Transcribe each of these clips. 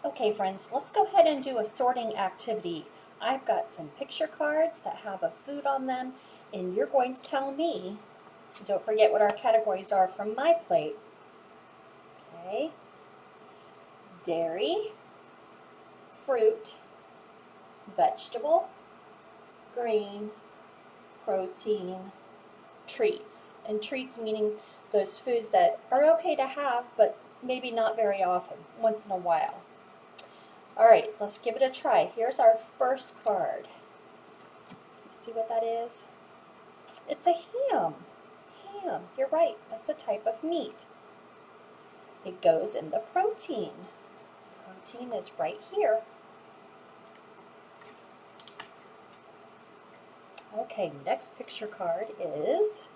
Okay, friends, let's go ahead and do a sorting activity. I've got some picture cards that have a food on them, and you're going to tell me, don't forget what our categories are from my plate. Okay, dairy, fruit, vegetable, green, protein, treats. And treats meaning those foods that are okay to have, but maybe not very often, once in a while. All right, let's give it a try. Here's our first card. You see what that is? It's a ham. Ham, you're right, that's a type of meat. It goes in the protein. Protein is right here. Okay, next picture card is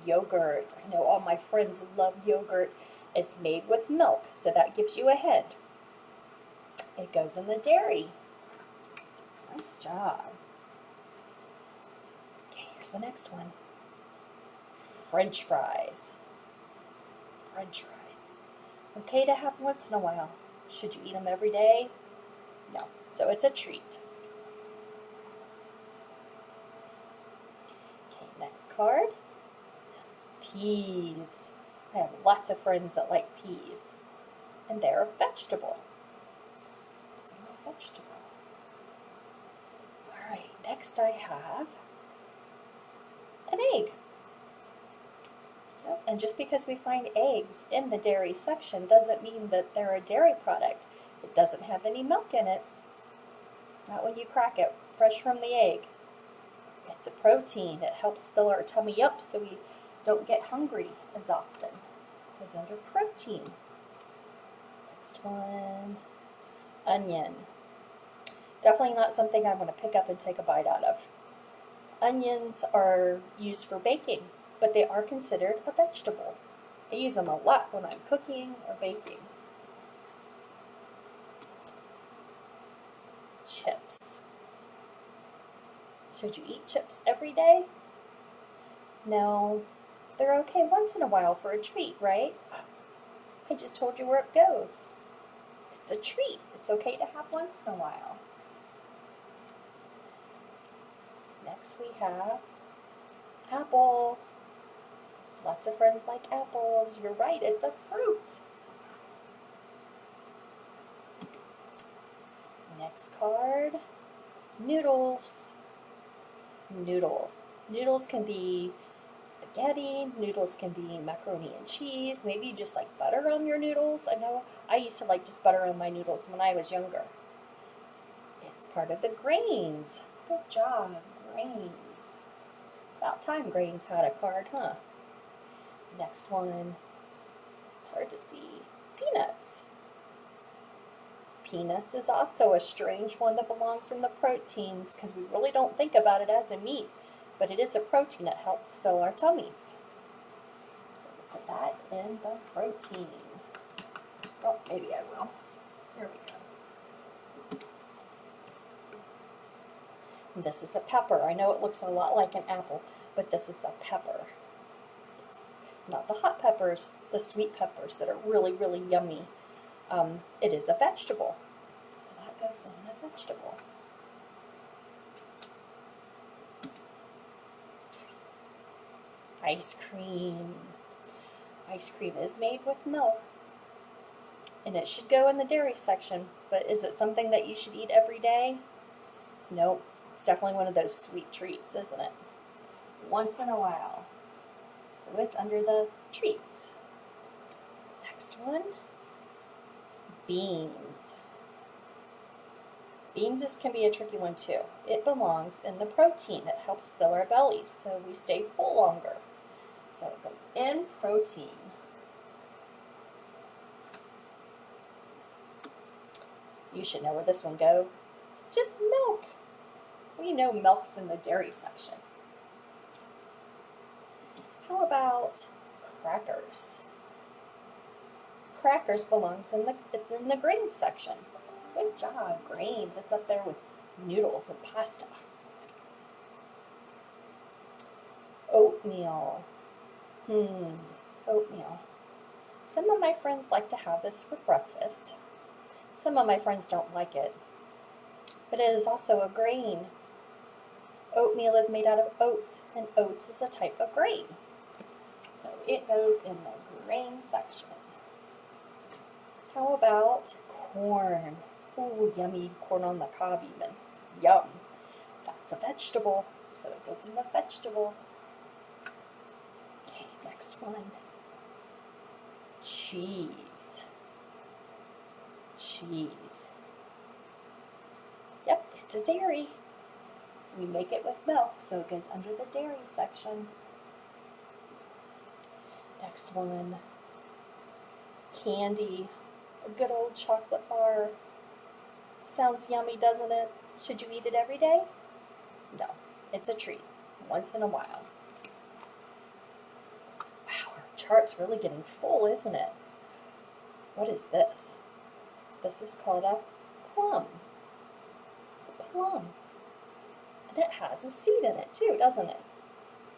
yogurt. I know all my friends love yogurt. It's made with milk, so that gives you a hint. It goes in the dairy. Nice job. Okay, here's the next one. French fries. French fries. Okay to have once in a while. Should you eat them every day? No, so it's a treat. Okay, next card. Peas. I have lots of friends that like peas, and they're a vegetable. It's a vegetable. All right, next I have an egg. Yep. And just because we find eggs in the dairy section doesn't mean that they're a dairy product. It doesn't have any milk in it. Not when you crack it, fresh from the egg. It's a protein. It helps fill our tummy up so we don't get hungry as often. It goes under protein. Next one, onion. Definitely not something I want to pick up and take a bite out of. Onions are used for baking, but they are considered a vegetable. I use them a lot when I'm cooking or baking. Chips. Should you eat chips every day? No, they're okay once in a while for a treat, right? I just told you where it goes. It's a treat. It's okay to have once in a while. Next we have apple. Lots of friends like apples. You're right, it's a fruit. Next card, noodles. Noodles. Noodles can be spaghetti, noodles can be macaroni and cheese, maybe you just like butter on your noodles. I know I used to like just butter on my noodles when I was younger. It's part of the grains. Good job, grains. About time grains had a card, huh? Next one, it's hard to see, peanuts. Peanuts is also a strange one that belongs in the proteins because we really don't think about it as a meat, but it is a protein that helps fill our tummies. So we'll put that in the protein. Oh, maybe I will. Here we go. And this is a pepper. I know it looks a lot like an apple, but this is a pepper. It's not the hot peppers, the sweet peppers that are really, really yummy. It is a vegetable, so that goes in the vegetable. Ice cream. Ice cream is made with milk, and it should go in the dairy section, but is it something that you should eat every day? Nope, it's definitely one of those sweet treats, isn't it? Once in a while. So it's under the treats. Next one. Beans. Beans can be a tricky one too. It belongs in the protein. It helps fill our bellies so we stay full longer. So it goes in protein. You should know where this one goes. It's just milk. We know milk's in the dairy section. How about crackers? Crackers belongs in the grains section. Good job, grains. It's up there with noodles and pasta. Oatmeal. Oatmeal. Some of my friends like to have this for breakfast. Some of my friends don't like it. But it is also a grain. Oatmeal is made out of oats, and oats is a type of grain. So it goes in the grain section. How about corn? Ooh, yummy corn on the cob even. Yum. That's a vegetable, so it goes in the vegetable. Okay, next one. Cheese. Cheese. Yep, it's a dairy. We make it with milk, so it goes under the dairy section. Next one. Candy. A good old chocolate bar. Sounds yummy, doesn't it? Should you eat it every day? No, it's a treat, once in a while. Wow, our chart's really getting full, isn't it? What is this? This is called a plum. A plum. And it has a seed in it too, doesn't it?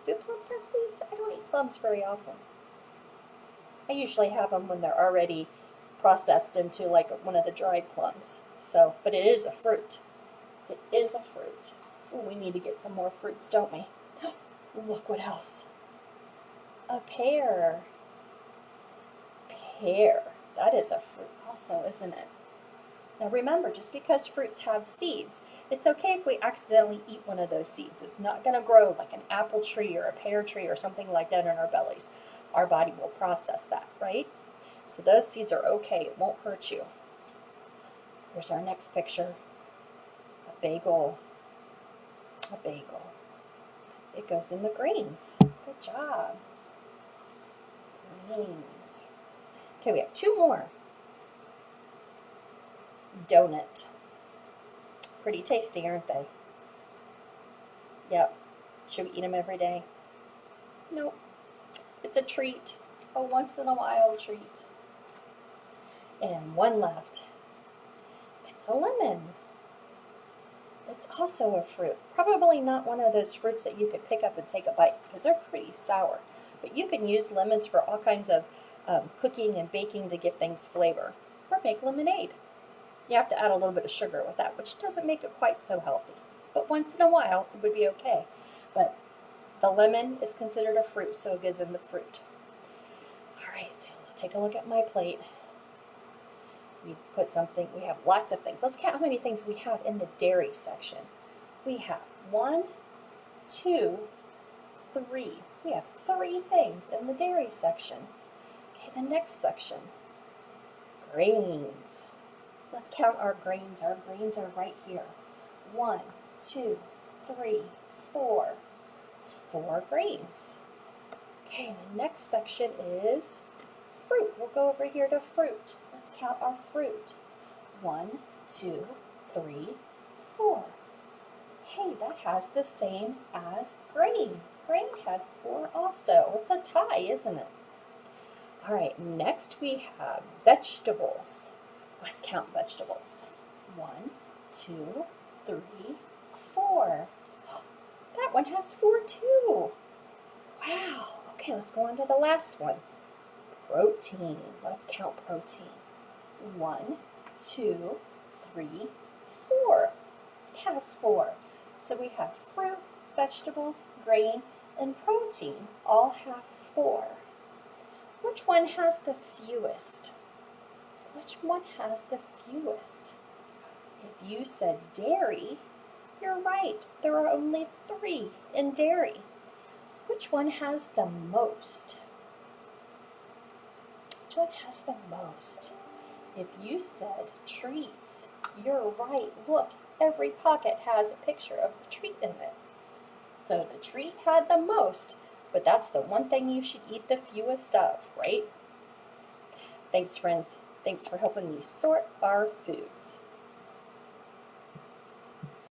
Do plums have seeds? I don't eat plums very often. I usually have them when they're already processed into like one of the dried plums. So, but it is a fruit. It is a fruit. Ooh, we need to get some more fruits, don't we? Look what else. A pear. Pear. That is a fruit also, isn't it? Now remember, just because fruits have seeds, it's okay if we accidentally eat one of those seeds. It's not going to grow like an apple tree or a pear tree or something like that in our bellies. Our body will process that, right? So those seeds are okay. It won't hurt you. Here's our next picture. A bagel. A bagel. It goes in the grains. Good job. Grains. Okay, we have two more. Donut. Pretty tasty, aren't they? Yep. Should we eat them every day? Nope. It's a treat. A once in a while treat. And one left. It's a lemon. It's also a fruit. Probably not one of those fruits that you could pick up and take a bite because they're pretty sour. But you can use lemons for all kinds of cooking and baking to give things flavor. Or make lemonade. You have to add a little bit of sugar with that, which doesn't make it quite so healthy. But once in a while, it would be okay. But the lemon is considered a fruit, so it goes in the fruit. All right, so take a look at my plate. We have lots of things. Let's count how many things we have in the dairy section. We have 1, 2, 3. We have 3 things in the dairy section. Okay, the next section, grains. Let's count our grains. Our grains are right here. 1, 2, 3, 4. 4 grains. Okay, the next section is fruit. We'll go over here to fruit. Let's count our fruit. 1, 2, 3, 4. Hey, that has the same as grain. Grain had 4 also. It's a tie, isn't it? All right, next we have vegetables. Let's count vegetables. 1, 2, 3, 4. That one has 4 too. Wow. Okay, let's go on to the last one. Protein. Let's count protein. 1, 2, 3, 4. It has 4. So we have fruit, vegetables, grain, and protein all have 4. Which one has the fewest? Which one has the fewest? If you said dairy, you're right. There are only 3 in dairy. Which one has the most? Which one has the most? If you said treats, you're right. Look, every pocket has a picture of the treat in it. So the treat had the most, but that's the one thing you should eat the fewest of, right? Thanks, friends. Thanks for helping me sort our foods.